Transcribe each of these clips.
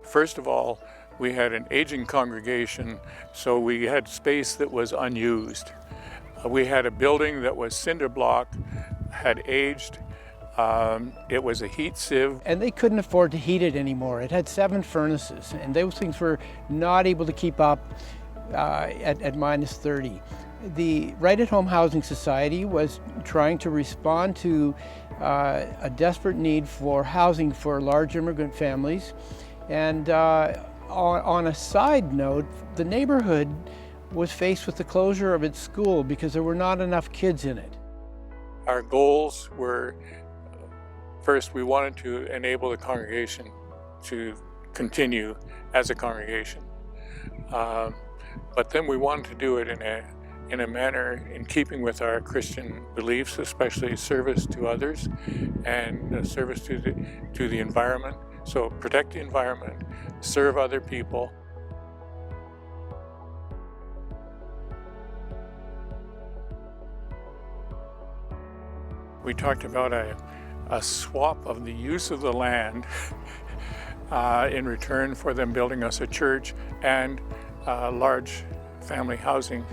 First of all, we had an aging congregation, so we had space that was unused. We had a building that was cinder block, had aged. It was a heat sieve. And they couldn't afford to heat it anymore. It had 7 furnaces, and those things were not able to keep up at minus 30. The Right at Home Housing Society was trying to respond to a desperate need for housing for large immigrant families. And on a side note, the neighborhood was faced with the closure of its school because there were not enough kids in it. Our goals were, first, we wanted to enable the congregation to continue as a congregation. But then we wanted to do it in a manner in keeping with our Christian beliefs, especially service to others and service to the environment. So protect the environment, serve other people. We talked about a swap of the use of the land in return for them building us a church and large family housing.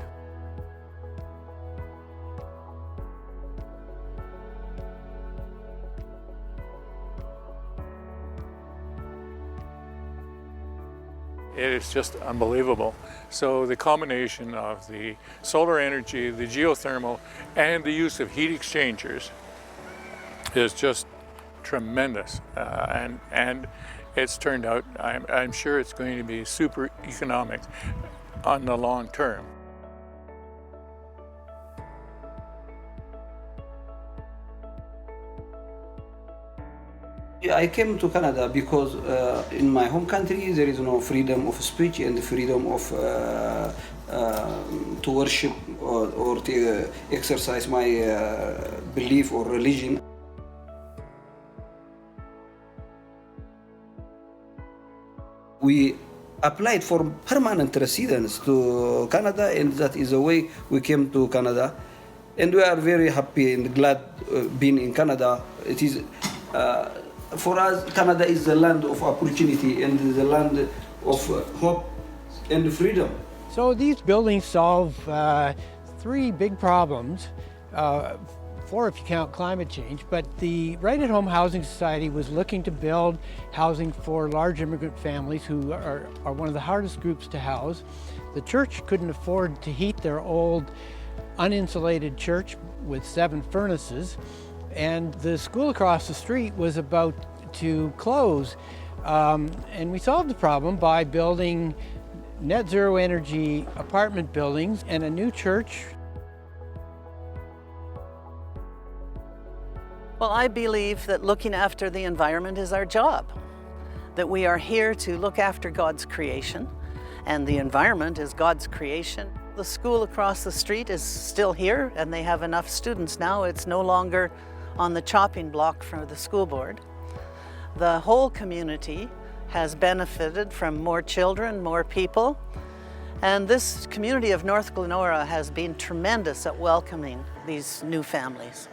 It is just unbelievable. So the combination of the solar energy, the geothermal, and the use of heat exchangers is just tremendous. And it's turned out, I'm sure it's going to be super economic on the long term. I came to Canada because in my home country there is no freedom of speech and freedom of to worship or to exercise my belief or religion. We applied for permanent residence to Canada, and that is the way we came to Canada. And we are very happy and glad being in Canada. It is for us, Canada is the land of opportunity and the land of hope and freedom. So these buildings solve 3 big problems, 4 if you count climate change, but the Right at Home Housing Society was looking to build housing for large immigrant families who are one of the hardest groups to house. The church couldn't afford to heat their old uninsulated church with 7 furnaces, and the school across the street was about to close. And we solved the problem by building net zero energy apartment buildings and a new church. Well, I believe that looking after the environment is our job, that we are here to look after God's creation, and the environment is God's creation. The school across the street is still here, and they have enough students now. It's no longer on the chopping block for the school board. The whole community has benefited from more children, more people, and this community of North Glenora has been tremendous at welcoming these new families.